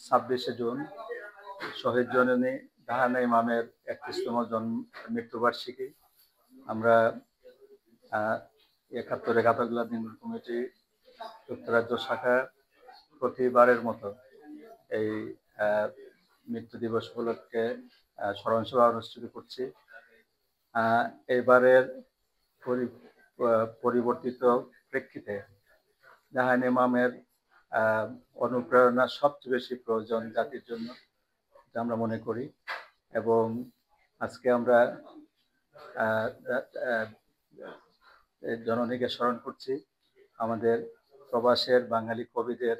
26শে June শহীদ জননী জাহানা ইমামের 31তম মৃত্যুবার্ষিকী। আমরা 71 গাতারগুলা নির্মূল কমিটি যুক্তরাজ্য শাখা প্রতিবারের মতো এই মৃত্যু দিবস উপলক্ষে স্মরণ সভা অনুষ্ঠিত করছি। এবারের পরিবর্তিত প্রেক্ষিতে জাহান ইমামের অনুপ্রেরণা সবচেয়ে বেশি প্রয়োজন জাতির জন্য, আমরা মনে করি। এবং আজকে আমরা জননীকে স্মরণ করছি আমাদের প্রবাসের বাঙালি কবিদের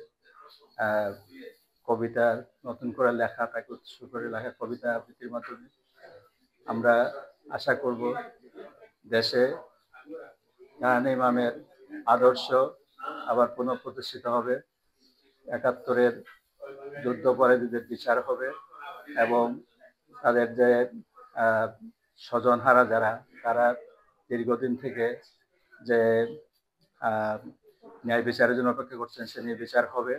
কবিতা নতুন করে লেখা, তাকে উৎস করে লেখা কবিতা আবৃত্তির মাধ্যমে। আমরা আশা করব দেশে জাহান ইমামের আদর্শ আবার পুনঃপ্রতিষ্ঠিত হবে, 71-এর যুদ্ধাপরাধীদের বিচার হবে এবং তাদের যে স্বজনহারা যারা, তারা দীর্ঘদিন থেকে যে ন্যায় বিচারের জন্য অপেক্ষা করছেন, সে নিয়ে বিচার হবে,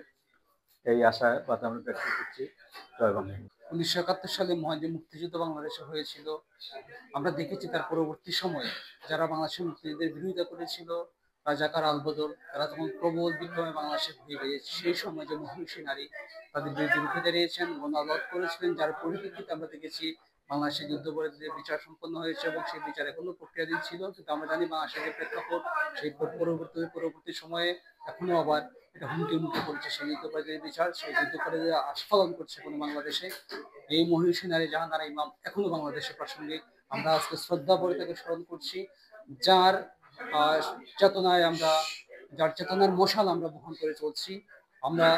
এই আশাবাদ আমরা ব্যক্ত করছি। জয় বাংলা। 1971 সালে মহান মুক্তিযুদ্ধ বাংলাদেশে হয়েছিল। আমরা দেখেছি তার পরবর্তী সময়ে যারা বাংলাদেশের মুক্তিযুদ্ধের বিরোধিতা করেছিল, রাজাকার আলবদর, তারা তখন প্রবল বিপ্লবে বাংলাদেশে ঘুরে বেরিয়েছে। সেই সময় যে মহিষী নারী তাদের বিরুদ্ধে রুখে দাঁড়িয়েছেন, গণআদালত করেছিলেন, যার পরিপ্রেক্ষিতে আমরা দেখেছি বাংলাদেশের যুদ্ধাপরাধীদের বিচার সম্পন্ন হয়েছে এবং সেই বিচার এখনো প্রক্রিয়াধীন ছিল। কিন্তু আমরা জানি বাংলাদেশের যে প্রেক্ষাপট, সেই পরবর্তী সময়ে এখনো আবার এটা হুমকির মুখে পড়ছে সেই যুদ্ধাপরাধীদের বিচার, সেই যুদ্ধাপরাধীরা আস্ফালন করছে এখন বাংলাদেশে। এই মহিষী নারী জাহানারা ইমাম এখনো বাংলাদেশে প্রাসঙ্গিক। আমরা আজকে শ্রদ্ধা করে তাকে স্মরণ করছি, যার চেতনার মশাল আমরা বহন করে চলছি। আমরা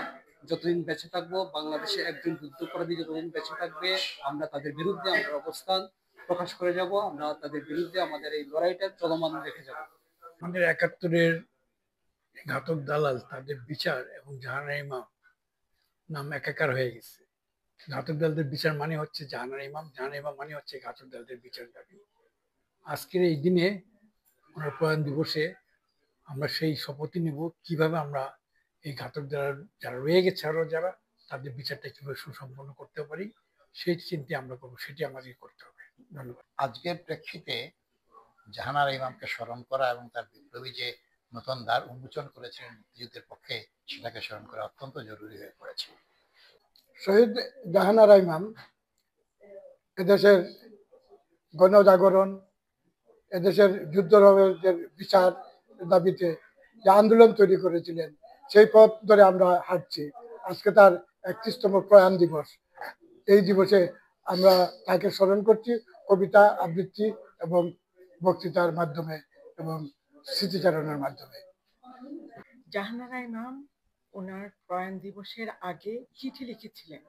যতদিন বেঁচে থাকবো, বাংলাদেশে একজন যুদ্ধাপরাধী যতদিন বেঁচে থাকবে, আমরা তাদের বিরুদ্ধে আমরা অবস্থান প্রকাশ করে যাব, আমরা তাদের বিরুদ্ধে আমাদের এই লড়াইটা চলমান রেখে যাব। আমাদের 71-এর ঘাতক দালাল তাদের বিচার এবং জাহানারা ইমাম নাম একাকার হয়ে গেছে। ঘাতক দালালদের বিচার মানে হচ্ছে জাহানারা ইমাম, জাহানারা ইমাম মানে হচ্ছে ঘাতক দালালদের বিচার দাবি। আজকের এই দিনে ওনার প্রয়াণ দিবসে আমরা সেই শপথই নেব কিভাবে আমরা এই ঘাতক দালাল যারা রয়ে গেছে আরো যারা, তাদের বিচারটা কিভাবে সুসম্পন্ন করতে পারি সেই চিন্তা আমরা করবো, সেটি আমাদের করতে হবে। ধন্যবাদ। আজকের প্রেক্ষিতে জাহানারা ইমামকে স্মরণ করা এবং তার বিপ্লবী যে নতুন দ্বার উন্মোচন করেছিলেন মুক্তিযুদ্ধের পক্ষে, সেটাকে স্মরণ করা অত্যন্ত জরুরি হয়ে পড়েছে। শহীদ জাহানারা ইমাম এদেশের গণজাগরণ, এদেশের যুদ্ধের বিচার দাবিতে যে আন্দোলন তৈরি করেছিলেন, সেই পথ ধরে আমরা হাঁটছি। আজকে তার 31তম প্রয়াণ দিবস। এই দিবসে আমরা তাকে স্মরণ করছি কবিতা আবৃত্তি এবং বক্তৃতার মাধ্যমে এবং স্মৃতিচারণের মাধ্যমে। জাহানারা ইমাম ওনার প্রয়াণ দিবসের আগে চিঠি লিখেছিলেন।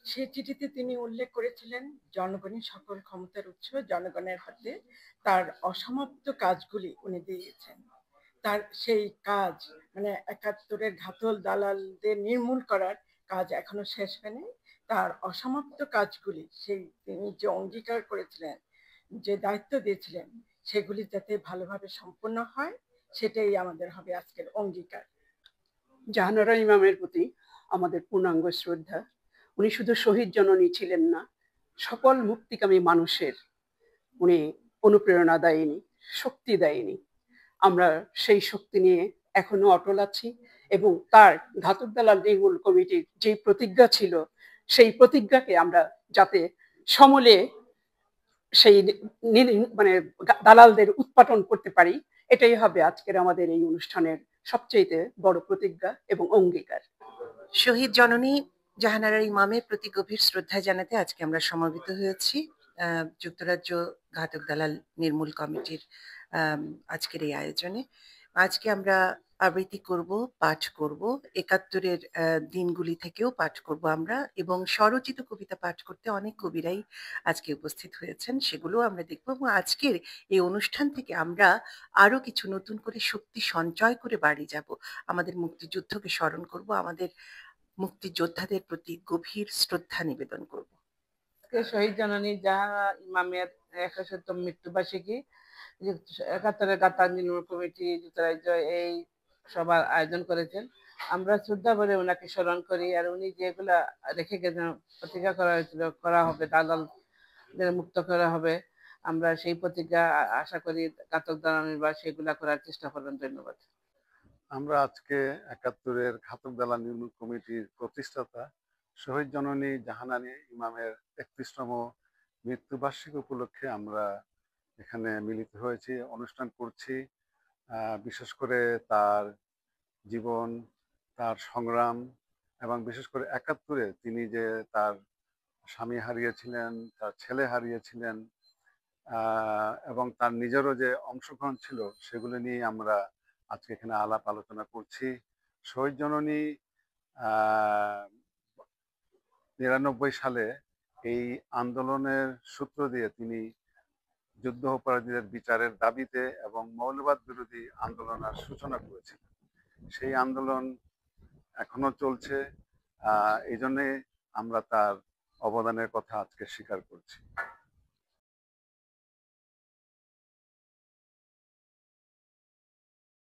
সেই চিঠিতে তিনি উল্লেখ করেছিলেন জনগণই সকল ক্ষমতার উৎস, জনগণের হাতে তার অসমাপ্ত কাজগুলি উনি দিয়েছেন। তার সেই কাজ মানে 71-এর ঘাতক দালালদের নির্মূল করার কাজ এখনো শেষ হয়নি। তার অসমাপ্ত কাজগুলি, সেই তিনি যে অঙ্গীকার করেছিলেন, যে দায়িত্ব দিয়েছিলেন, সেগুলি যাতে ভালোভাবে সম্পন্ন হয়, সেটাই আমাদের হবে আজকের অঙ্গীকার। জাহানারা ইমামের প্রতি আমাদের পূর্ণাঙ্গ শ্রদ্ধা। উনি শুধু শহীদ জননী ছিলেন না, সকল মুক্তিকামী মানুষের উনি অনুপ্রেরণা দেয়নি, শক্তি দেয়নি। আমরা সেই শক্তি নিয়ে এখনো অটল আছি এবং তার ঘাতক দালাল নির্মূল কমিটির যে প্রতিজ্ঞা ছিল, সেই প্রতিজ্ঞাকে আমরা যাতে সমূলে সেই মানে দালালদের উৎপাটন করতে পারি, এটাই হবে আজকের আমাদের এই অনুষ্ঠানের সবচেয়ে বড় প্রতিজ্ঞা এবং অঙ্গীকার। শহীদ জননী জাহানারা ইমামের প্রতি গভীর শ্রদ্ধা জানাতে আজকে আমরা সমবেত হয়েছি যুক্তরাজ্য ঘাতক দালাল নির্মূল কমিটির আজকের এই আয়োজনে। আজকে আমরা আবৃত্তি করব, পাঠ করব, 71-এর দিনগুলি থেকেও পাঠ করব আমরা, এবং স্বরচিত কবিতা পাঠ করতে অনেক কবিরাই আজকে উপস্থিত হয়েছেন, সেগুলো আমরা দেখব। এবং আজকের এই অনুষ্ঠান থেকে আমরা আরো কিছু নতুন করে শক্তি সঞ্চয় করে বাড়ি যাব, আমাদের মুক্তিযুদ্ধকে স্মরণ করব, আমাদের মুক্তিযোদ্ধাদের প্রতি গভীর শ্রদ্ধা নিবেদন করব। শহীদ জননী জাহানারা ইমামের 61তম মৃত্যুবার্ষিকী 71-এর গাতার নির্মূল কমিটি যুক্তরাজ্য এই সভার আয়োজন করেছেন। আমরা শ্রদ্ধা করে ওনাকে স্মরণ করি। আর উনি যেগুলা রেখে গেছেন, প্রতিজ্ঞা করা হয়েছিল করা হবে, দালালদের মুক্ত করা হবে, আমরা সেই প্রতিজ্ঞা আশা করি ঘাতক দালালের বা সেগুলা করার চেষ্টা করবেন। ধন্যবাদ। আমরা আজকে ৭১-এর ঘাতক দালাল নির্মূল কমিটির প্রতিষ্ঠাতা শহীদ জননী জাহানারা ইমামের ৩১তম মৃত্যুবার্ষিকী উপলক্ষে আমরা এখানে মিলিত হয়েছি, অনুষ্ঠান করছি। বিশেষ করে তার জীবন, তার সংগ্রাম এবং বিশেষ করে ৭১-এ তিনি যে তার স্বামী হারিয়েছিলেন, তার ছেলে হারিয়েছিলেন এবং তার নিজেরও যে অংশগ্রহণ ছিল, সেগুলো নিয়ে আমরা আজকে এখানে আলাপ আলোচনা করছি। শহীদ জননী ৯৯ সালে এই আন্দোলনের সূত্র দিয়ে তিনি যুদ্ধ অপরাধীদের বিচারের দাবিতে এবং মৌলবাদ বিরোধী আন্দোলনের সূচনা করেছিলেন। সেই আন্দোলন এখনো চলছে, এই জন্যে আমরা তার অবদানের কথা আজকে স্বীকার করছি।